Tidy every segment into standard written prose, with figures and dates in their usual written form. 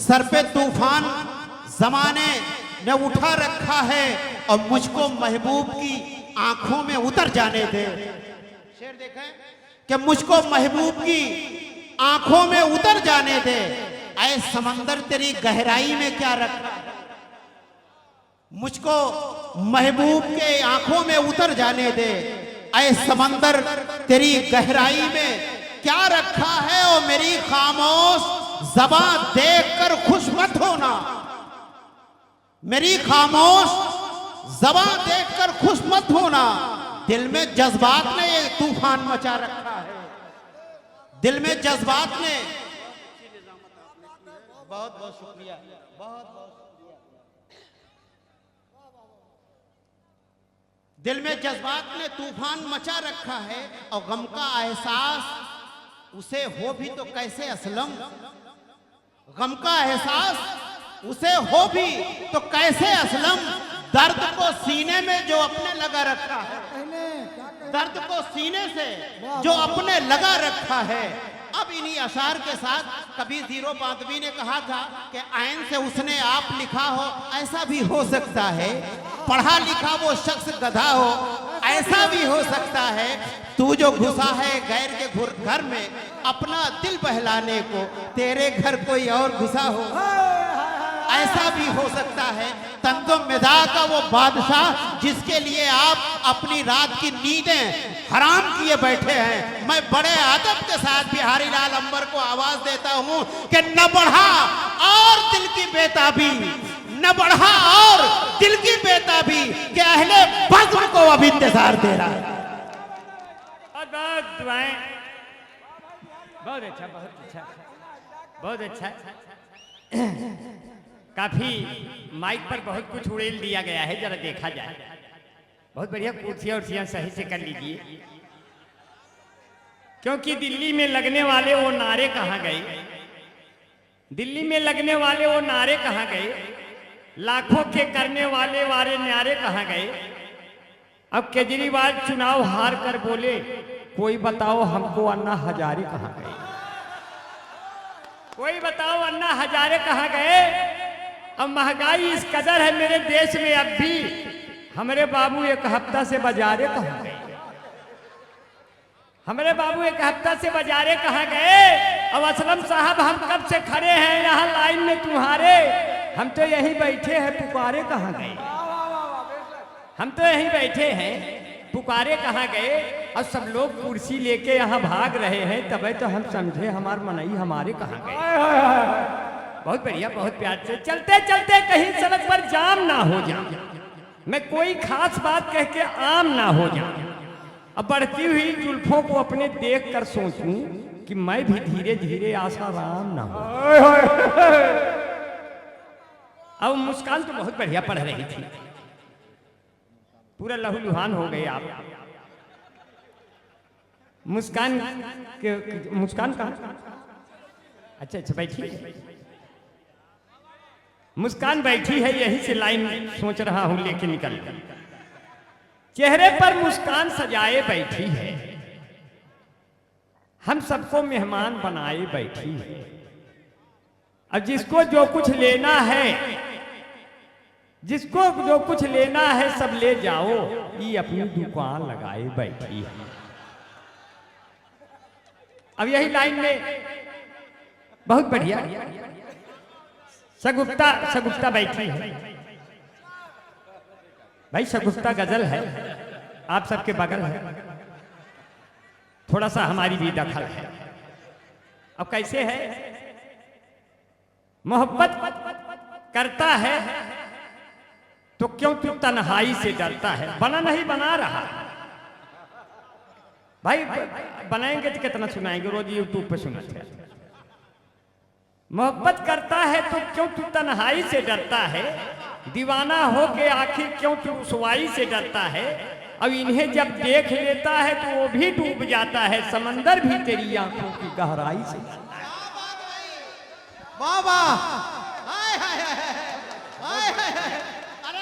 Sir पे तूफान जमाने ने उठा रखा है और मुझको महबूब की आंखों में उतर जाने दे। शेर देखें कि मुझको महबूब की आंखों में उतर जाने दे। ऐ समंदर तेरी गहराई में क्या रखा है, मुझको महबूब के आंखों में उतर जाने दे। ऐ समंदर तेरी गहराई में क्या रखा है, और मेरी खामोश ज़बां देखकर खुश मत होना। मेरी खामोश ज़बां देखकर खुश मत होना। दिल में जज्बात ने ये तूफान मचा रखा है, दिल में जज्बात ने। बहुत बहुत शुक्रिया, बहुत बहुत शुक्रिया। दिल में जज्बात ने तूफान मचा रखा है और गम का एहसास उसे हो भी तो कैसे असलम। गम का एहसास उसे हो भी तो कैसे असलम। दर्द को सीने में जो अपने लगा रखा है, दर्द को सीने से जो अपने लगा रखा है। अब इन्हीं अशार के साथ कभी जीरो बांधवी ने कहा था कि आइन से उसने आप लिखा हो, ऐसा भी हो सकता है। पढ़ा लिखा वो शख्स गधा हो, ऐसा भी हो सकता है। तू जो घुसा है गैर के घर में अपना दिल बहलाने को, तेरे घर कोई और घुसा हो, ऐसा भी हो सकता है। तंज़ो मिज़ा का वो बादशाह जिसके लिए आप अपनी रात की नींदें हराम किए बैठे हैं। मैं बड़े अदब के साथ बिहारी लाल अंबर को आवाज देता हूं कि न बढ़ा और दिल की बेताबी, न बढ़ा और दिल की बेताबी कि अहले बद्र को अब इंतजार दे रहा है। बहुत दुआएं, बहुत अच्छा, बहुत अच्छा, बहुत अच्छा। काफी माइक पर बहुत कुछ उड़ेल दिया गया है, जरा देखा जाए। बहुत बढ़िया, कुर्सियां उर्सियां सही से कर लीजिए, क्योंकि दिल्ली में लगने वाले वो नारे कहाँ गए, दिल्ली में लगने वाले वो नारे कहाँ गए, लाखों के करने वाले वारे न्यारे कहाँ गए। अब केजरीवाल चुनाव हार कर बोले, कोई बताओ हमको अन्ना हजारे कहाँ गए, कोई बताओ अन्ना हजारे कहाँ गए। अब महंगाई इस कदर है मेरे देश में, अब भी हमारे बाबू एक हफ्ता से बाजारे कहाँ गए, हमारे बाबू एक हफ्ता से बाजारे कहाँ गए। अब असलम साहब हम कब से खड़े हैं यहाँ लाइन में तुम्हारे, हम तो यहीं बैठे हैं पुकारे कहाँ गए, हम तो यहीं बैठे हैं पुकारे कहाँ गए। और सब लोग कुर्सी लेके यहाँ भाग रहे हैं, तभी तो हम समझे हमार मनई हमारे कहाँ गए। बहुत बढ़िया, बहुत प्यार से चलते चलते कहीं सड़क पर जाम ना हो जाए, मैं कोई खास बात कह के आम ना हो जाए। अब बढ़ती हुई जुल्फों को अपने देख कर सोचूं कि मैं भी धीरे धीरे आसाराम ना हो। अब मुस्कान तो बहुत बढ़िया पढ़ रही थी, पूरा लहूलुहान हो गए आप। मुस्कान मुस्कान कहाँ? अच्छा अच्छा बैठी, मुस्कान बैठी है, यहीं से लाइन सोच रहा हूं लेके निकल। चेहरे पर मुस्कान सजाए बैठी है, हम सबको मेहमान बनाए बैठी है। अब जिसको जो कुछ लेना है, जिसको जो कुछ लेना है सब ले जाओ, ये अपनी दुकान लगाए बैठी है। अब यही लाइन में बहुत बढ़िया सगुफ्ता बैठी है। भाई सगुफ्ता गजल है, आप सबके बगल है, थोड़ा सा हमारी भी दखल है। अब कैसे है, मोहब्बत करता है तो क्यों तू तन्हाई से डरता है, बना नहीं बना रहा भाई, बनाएंगे तो कितना सुनाएंगे, रोज यूट्यूब पे सुनाते हैं। मोहब्बत करता है तो क्यों तू तन्हाई से डरता है, दीवाना हो के आखिर क्यों तू रुसवाई से डरता है। अब इन्हें जब देख लेता है तो वो भी डूब जाता है, समंदर भी तेरी आंखों की गहराई से। वाह वाह,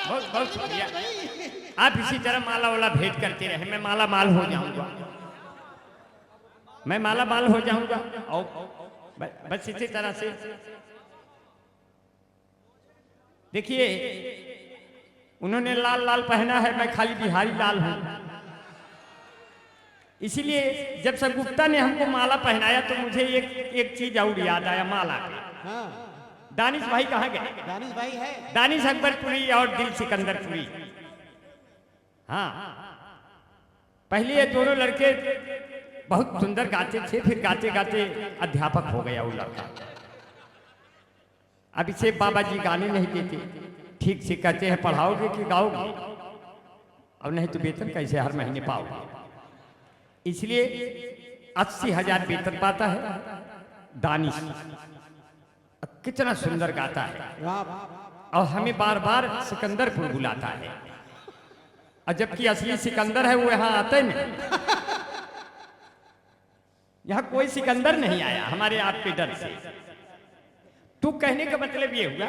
बहुत बहुत शुक्रिया। आप इसी तरह माला वाला भेंट करते रहे, मैं माला माल हो जाऊंगा, मैं माला माल हो जाऊंगा। और बस इसी तरह से देखिए उन्होंने लाल लाल पहना है, मैं खाली बिहारी लाल हूं। इसीलिए जब से गुप्ता ने हमको माला पहनाया तो मुझे एक चीज और याद आया माला का। हाँ, दानिश भाई कहाँ गए? दानिश भाई है। दानिश अकबरपुरी और दिल सिकंदरपुरी। हाँ, पहले ये दोनों लड़के बहुत सुंदर गाते थे, फिर गाते गाते अध्यापक हो गया वो लड़का। अब इसे बाबा जी गाने नहीं देते, ठीक से कहते हैं पढ़ाओगे कि गाओगे, और नहीं तो वेतन कैसे हर महीने पाओगे। इसलिए 80,000 वेतन पाता है दानिश। कितना सुंदर गाता है, और हमें बार बार सिकंदरपुर बुलाता है, और जबकि असली सिकंदर है वो यहाँ आते नहीं। यहाँ कोई सिकंदर नहीं आया हमारे आपके डर से। तू कहने का मतलब ये हुआ,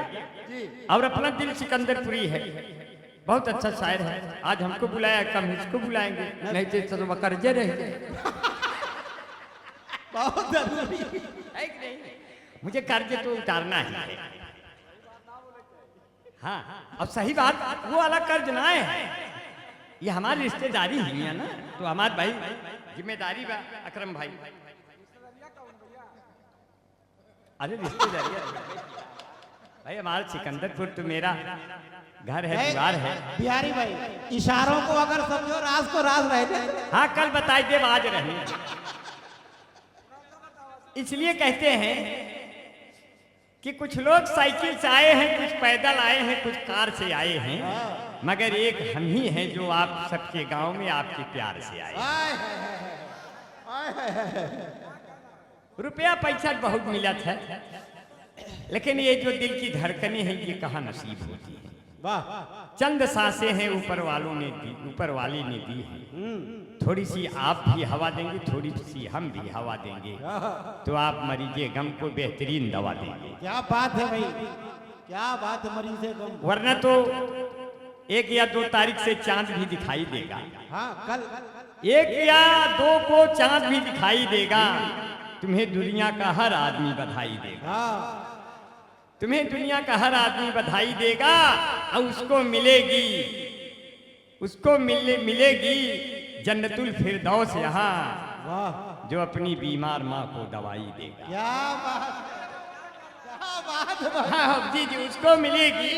और अपना दिल सिकंदरपुरी है, बहुत अच्छा शायर है। आज हमको बुलाया, कम इसको बुलाएंगे, नहीं तो सब कर्जे रहेंगे। बहुत जरूरी है कि नहीं? मुझे कर्ज तो उतारना ही है। हाँ, और सही बात, वो वाला कर्ज ना है, ये हमारी रिश्तेदारी ही है ना, तो हमारे भाई जिम्मेदारी बा। अकरम भाई, अरे रिश्तेदारी भाई, हमारा सिकंदरपुर तो मेरा घर है, द्वार है। बिहारी भाई, इशारों को अगर समझो राज को राज रह जाए। हाँ, कल बताई दे, आज रहे। इसलिए कहते हैं कि कुछ लोग साइकिल से आए हैं, कुछ पैदल आए हैं, कुछ कार से आए हैं, मगर एक हम ही हैं जो आप सबके गांव में आपके प्यार से आए। रुपया पैसा बहुत मिला था, लेकिन ये जो दिल की धड़कनें हैं ये कहाँ नसीब होती है। चंद सांसें हैं ऊपर वालों ने दी, ऊपर वाले ने दी है। थोड़ी सी आप भी हवा देंगे, थोड़ी सी हम भी हवा देंगे, तो आप मरीजे गम को बेहतरीन दवा देंगे। क्या बात है भाई, क्या बात है मरीजे गम। वरना तो 1 या 2 तारीख से चांद भी दिखाई देगा। हाँ, कल 1 या 2 को चांद भी दिखाई देगा, तुम्हें दुनिया का हर आदमी बधाई देगा। तुम्हें दुनिया का हर आदमी बधाई देगा, और उसको मिलेगी जन्नतुल फिरदौस यहाँ, जो अपनी बीमार माँ को दवाई देगा। क्या बात। हाँ जी, उसको मिलेगी।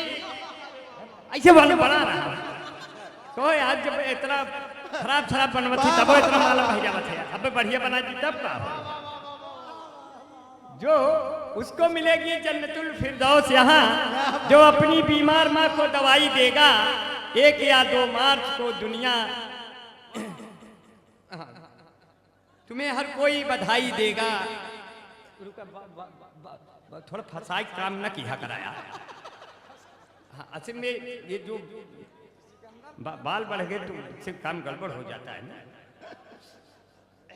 ऐसे वाले बना रहा तो यार, जब इतना खराब बनवती तब इतना माला भैया बचे, अब बढ़िया बना दी तब का, जो उसको मिलेगी जन्नतुल फिरदौस यहाँ, जो अपनी बीमार माँ को दवाई देगा। 1 या 2 मार्च को दुनिया तुम्हें हर कोई बधाई देगा। थोड़ा फसाई काम न किया कराया। हाँ, असल में ये जो बाल बढ़ गए तो इससे काम गड़बड़ हो जाता है ना।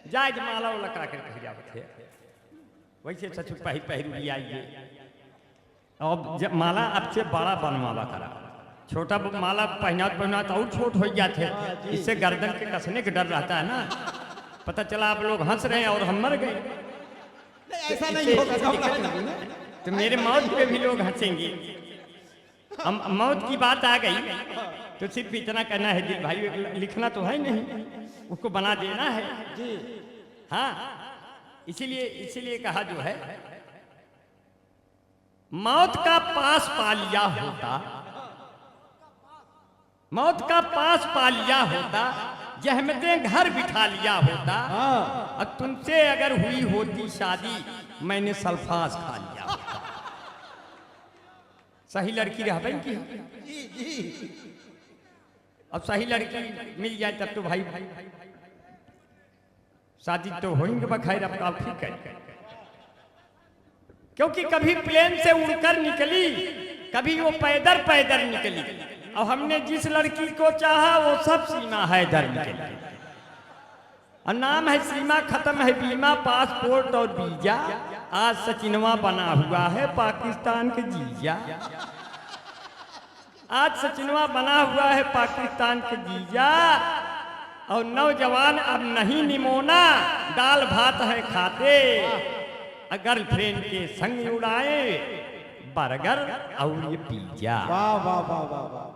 जायज माला वाला करा कर कह जाते, वैसे सच पहर लिया ये। अब जब माला आपसे बड़ा बनवावा करा, छोटा माला पहना और छोट हो जाते, इससे गर्दन के कसने का डर रहता है ना। पता चला आप लोग हंस रहे हैं और हम मर गए। ऐसा नहीं होगा, तो मेरे मौत पे भी लोग हंसेंगे। हम मौत की बात आ गई तो सिर्फ इतना करना है दिल भाई, लिखना तो है नहीं, उसको बना देना है। हाँ, इसीलिए कहा जो है, मौत का पास पा लिया होता, मौत का पास पा लिया होता, जहमतें घर बिठा लिया होता, और तुमसे अगर हुई होती शादी, मैंने सल्फास खा लिया होता। सही लड़की रह की, अब सही लड़की मिल जाए तब तो भाई शादी तो होंगे बखैर। अब आप ठीक है, क्योंकि कभी प्लेन से उड़कर निकली, कभी वो पैदल निकली, और हमने जिस लड़की को चाहा वो सब सीमा है दर निकली। और नाम है सीमा, खत्म है बीमा, पासपोर्ट और वीजा, आज सचिनवा बना हुआ है पाकिस्तान के जीजा। आज सचिनवा बना हुआ है पाकिस्तान के जीजा, और नौजवान अब नहीं निमोना, दाल भात है खाते, गर्लफ्रेंड के संग उड़ाए बर्गर और ये पिज्जा। वाह वाह वाह वाह वाह।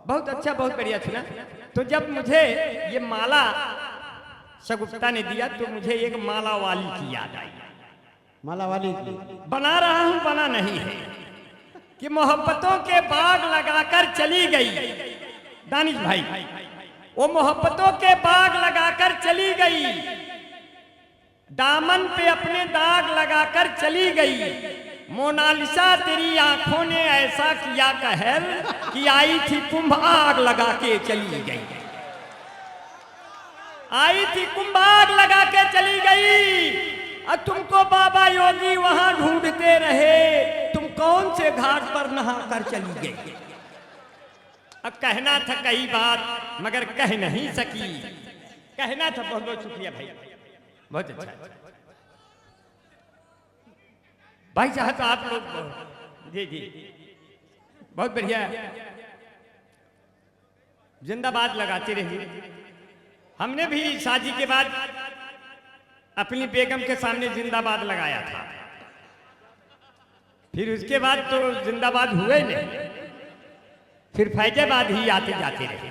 बहुत अच्छा, बहुत बढ़िया सुना। तो जब मुझे ये माला शगुफ्ता ने दिया तो मुझे एक माला वाली की याद आई। माला वाली की बना रहा हूं, बना नहीं है कि मोहब्बतों के बाग लगाकर चली गई दानिश भाई, वो मोहब्बतों के बाग लगाकर चली गई, दामन पे अपने दाग लगाकर चली गई। मोनालिसा तेरी आंखों ने ऐसा किया कहर कि आई थी कुंभ आग लगा के चली गई, आई थी कुंभ आग लगा के चली गई। और तुमको बाबा योगी वहां ढूंढते रहे, तुम कौन से घाट पर नहा कर चली गई। अब कहना था कई बात मगर कह नहीं सकी, कहना था। बहुत बहुत शुक्रिया भाई, बहुत अच्छा भाई साहब। तो आप लोग जी जी बहुत बढ़िया, जिंदाबाद लगाते रहिए। हमने भी शादी के बाद अपनी बेगम के सामने जिंदाबाद लगाया था, फिर उसके बाद तो जिंदाबाद हुए नहीं, फिर फैजाबाद ही आते जाते रहे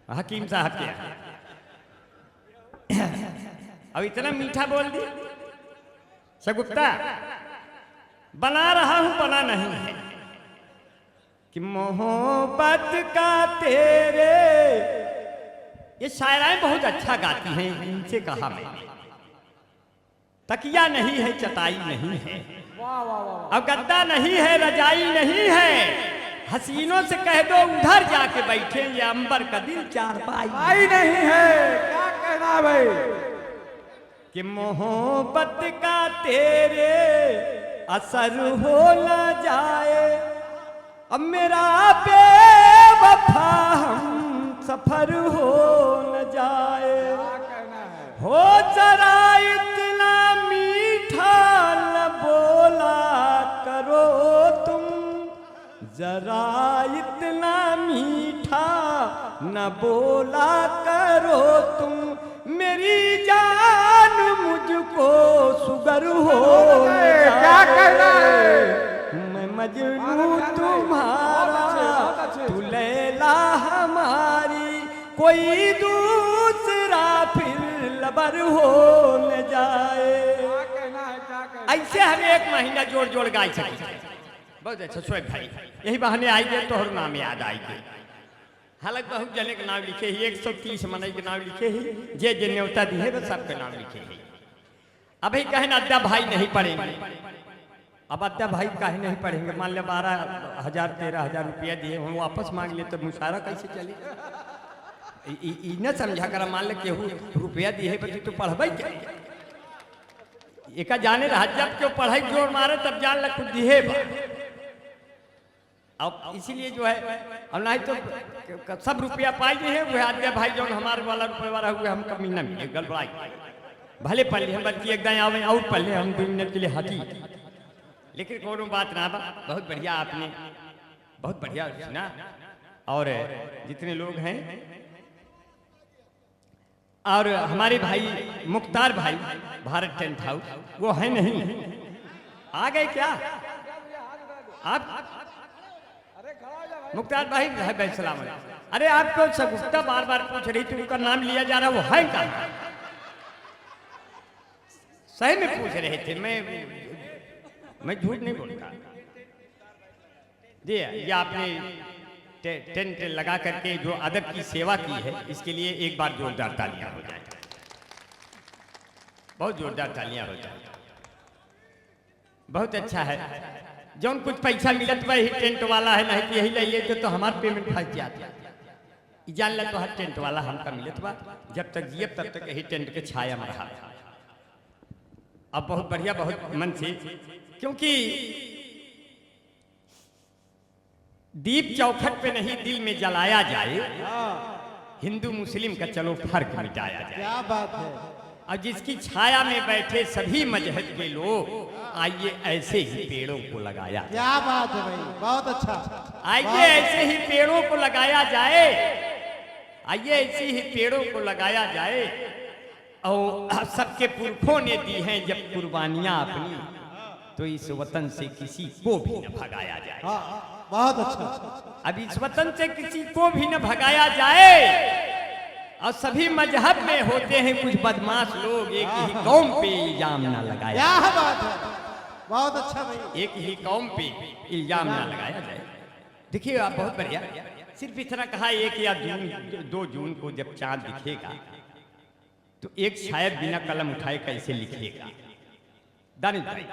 हकीम साहब के। अब इतना मीठा बोल दी शगुफ्ता, बना रहा हूं बना नहीं है कि मोहब्बत का तेरे। ये शायराएं बहुत अच्छा गाती हैं, इनसे कहा मैं। तकिया नहीं है, चटाई नहीं है, अब गद्दा नहीं है, रजाई नहीं है, हसीनों से कह दो उधर जाके बैठे, ये अंबर का दिल चारपाई नहीं है। क्या कहना भाई कि मोहब्बत का तेरे असर हो न जाए, अब मेरा बेवफा हम सफर हो न जाए। हो जरा इतना मीठा न बोला करो तुम, जरा इतना मीठा न बोला करो तुम, मेरी जान मुझको सुगर हो क्या कहना है? मैं मजनू तुम्हारा, तू लैला हमारी, कोई दूसरा फिर लबर हो न जाए। क्या कहना है? क्या कहना है? ऐसे हम एक महीना जोड़ जोड़ गाई सके। बहुत अच्छा शोएब भाई, यही बहाने आएंगे तो हर नाम याद आएंगे। हालांकि बहुत जने के नाम लिखे ही, 130 मनई के नाम लिखे ही, जे जे न्योता दी है तो सबके नाम लिखे ही। अभी कहें अद्या भाई नहीं पढ़ेंगे, अब अद्या भाई काहे नहीं पढ़ेंगे। मान लिया 12,000 13,000 रुपया दिए, हम वापस मांग ले तो मुशायरा कैसे चले। न समझा कर, मान ले केहू रुपया दिए पर तू पढ़ब क्या, एक जाने रहा जब क्यों पढ़ाई जोर मारे तब जान लग कुछ दिए। अब इसीलिए जो है, और नहीं तो सब रुपया पाई है वह आद्या भाई जो हमारे वाला रुपये वाला हुए, हम कमी न मिले गड़बड़ाई। भले पढ़ ले हम बल्कि एक दाएं आवे और पढ़ ले हम 2 मिनट के लिए हकी, लेकिन कोनो बात ना बा। बहुत बढ़िया आपने, बहुत बढ़िया सुना। और जितने लोग हैं, और हमारे भाई मुख्तार भाई भारत टेंट हाउस, वो है नहीं, आ गए क्या आप? मुख्तार भाई है भाई, सलाम। अरे आपको शगुफ्ता बार बार पूछ रही थी, उनका नाम लिया जा रहा, वो है कहाँ? सही में पूछ रहे थे, मैं झूठ नहीं बोलता जी। ये आपने टेंट लगा करके जो अदब की सेवा की है, इसके लिए एक बार जोरदार तालियां हो जाए, बहुत जोरदार तालियां हो जाए। बहुत अच्छा है। जौन कुछ पैसा मिलत वही टेंट वाला है, नहीं यही ले तो हमार पेमेंट फंस जाता। जान ल तो हर टेंट वाला हमका मिलत बा, जब तक जियब तब तक यही टेंट के छाया में रहा। अब बहुत बढ़िया, बहुत मन से, क्योंकि दीप चौखट पे नहीं दिल में जलाया जाए, हिंदू मुस्लिम का चलो फर्क मिटाया जाए। क्या बात है। और जिसकी छाया में बैठे सभी मजहब के लोग, आइए ऐसे ही पेड़ों को लगाया। क्या बात है भाई, बहुत अच्छा। आइए ऐसे ही पेड़ों को लगाया जाए, आइए ऐसे ही पेड़ों को लगाया जाए। और सबके पुरखों ने दी हैं जब कुर्बानियां अपनी, तो इस वतन से किसी को भी न भगाया जाए। हाँ, बहुत अच्छा। अब इस वतन से किसी को भी न भगाया जाए। और सभी मजहब में होते हैं कुछ बदमाश लोग, एक ही कौम पे इल्जाम न लगाया। क्या बात है, बहुत अच्छा भाई। एक ही कौम पे इल्जाम न लगाया जाए। देखिए आप, बहुत बढ़िया। सिर्फ इतना कहा 1 या 2 जून को जब चांद दिखेगा तो एक शायर बिना कलम उठाए कैसे लिखेगा। दानिश भाई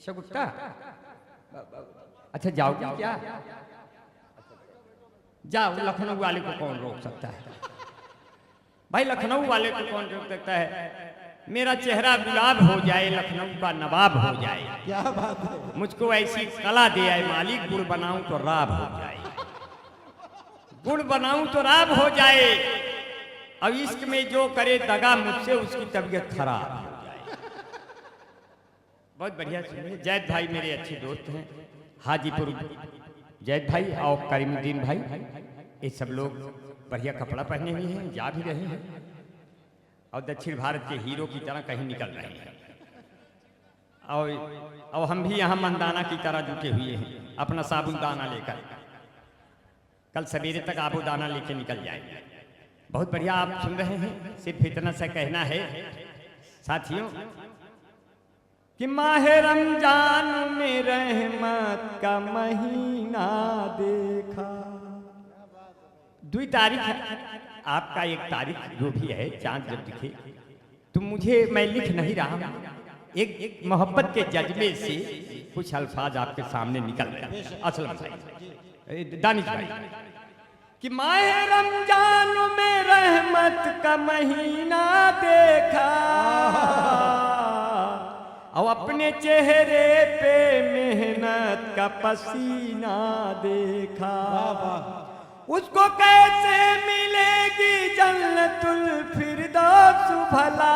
शगुफ्ता, अच्छा जाओगे क्या? जाओ, लखनऊ वाले को कौन रोक सकता है भाई? लखनऊ वाले को कौन रोक सकता है? मेरा चेहरा गुलाब हो जाए, लखनऊ का नवाब हो जाए। क्या बात है। मुझको ऐसी कला दे आए मालिक, गुड़ बनाऊं तो राब हो जाए। गुड़ बनाऊं तो राब हो जाए। अब इश्क में जो करे दगा मुझसे, उसकी तबीयत खराब हो जाए। बहुत बढ़िया सुनिए। जैद भाई मेरे अच्छे दोस्त हैं, हाजीपुर जैद भाई और करीमुद्दीन भाई, ये सब लोग बढ़िया कपड़ा पहने हुए हैं, जा भी रहे हैं और दक्षिण भारत के हीरो की तरह कहीं निकल रहे हैं। और हम भी यहाँ मंदाना की तरह जुटे हुए हैं अपना साबुन दाना लेकर। कल सवेरे तक आबू दाना लेके निकल जाएंगे। बहुत बढ़िया आप सुन रहे हैं। सिर्फ इतना सा कहना है साथियों कि माह रमजान में रहमत का महीना देखा। 2 तारीख है, आपका 1 तारीख जो भी है, चांद जब दिखे तो मुझे, मैं लिख नहीं रहा हूं, एक मोहब्बत के जज्बे से कुछ अल्फाज आपके सामने निकल रहे हैं। असलम भाई, दानिश भाई, कि माह रमजान में रहमत का महीना देखा और अपने चेहरे पे मेहनत का पसीना देखा। उसको कैसे मिलेगी जन्नतुल फिरदौस भला,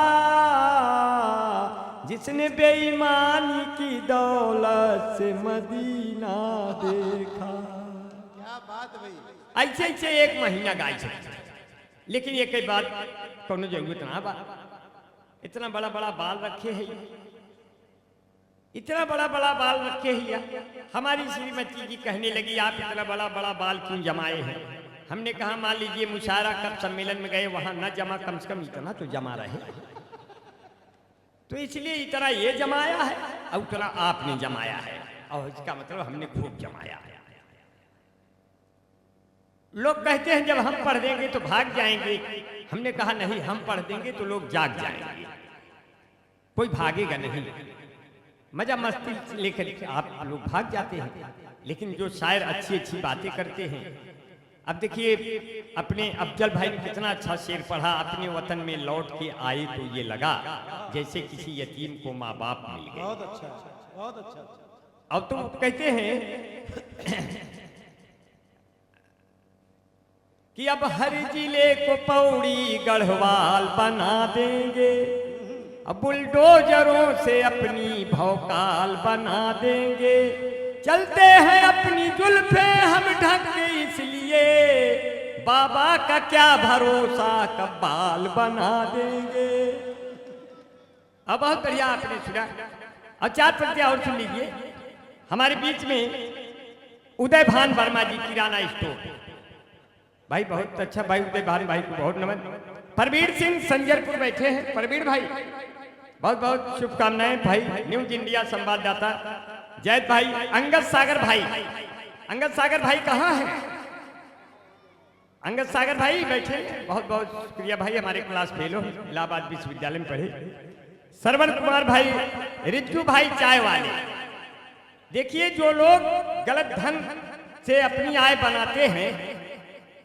जिसने बेईमानी की दौलत से मदीना देखा। क्या बात भाई। ऐसे ऐसे 1 महीना गाय सकते, लेकिन एक ही बात कोनो जरूरत ना बा। इतना बड़ा बड़ा बाल रखे है, इतना बड़ा बड़ा बाल रखे ही। हमारी श्रीमती जी कहने लगी आप इतना बड़ा बड़ा बाल क्यों जमाए हैं? हमने कहा मान लीजिए मुशायरा कब सम्मेलन में गए, वहां न जमा, कम से कम इतना तो जमा रहे, तो इसलिए इतना ये जमाया है और उतना आपने जमाया है, और इसका मतलब हमने खूब जमाया है। लोग कहते हैं जब हम पढ़ देंगे तो भाग जाएंगे। हमने कहा नहीं, हम पढ़ देंगे तो लोग जाग जाएंगे, कोई भागेगा नहीं। मजा मस्ती लेकर आप लोग भाग जाते हैं, लेकिन जो शायर अच्छी अच्छी बातें करते हैं। अब देखिए अपने अफजल भाई ने कितना अच्छा शेर पढ़ा, अपने वतन में लौट के आए तो ये लगा जैसे किसी यतीम को माँ बाप मिल गए। बहुत अच्छा, बहुत अच्छा। अब तो कहते हैं कि अब हर जिले को पौड़ी गढ़वाल बना देंगे, अब बुलडोजरों से अपनी भौकाल बना देंगे। चलते हैं अपनी जुल्फे हम ढक के, इसलिए बाबा का क्या भरोसा, कब बाल बना देंगे। अब बहुत बढ़िया आपने सुना। और 4 पंक्तियां और सुन लीजिए। हमारे बीच में उदय भान वर्मा जी, किराना स्टोर भाई, बहुत अच्छा भाई। उदय भान भाई को बहुत नमन। परवीर सिंह संजरपुर बैठे हैं। परवीर भाई बहुत बहुत शुभकामनाएं भाई। न्यूज इंडिया संवाददाता जैद भाई। अंगद सागर भाई, अंगद सागर भाई कहाँ हैं? अंगद सागर भाई बैठे, बहुत बहुत शुक्रिया भाई। हमारे क्लास फेलो, इलाहाबाद विश्वविद्यालय में पढ़े। सरवन कुमार भाई, रिज्जू भाई चाय वाले। देखिए जो लोग गलत ढंग से अपनी आय बनाते हैं,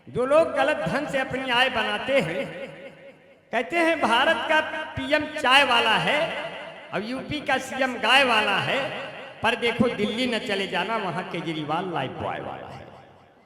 जो लोग गलत ढंग से अपनी आय बनाते हैं, कहते हैं भारत का पीएम चाय वाला है और यूपी का सीएम गाय वाला है, पर देखो दिल्ली न चले जाना, वहां केजरीवाल लाइफ बॉय वाला है।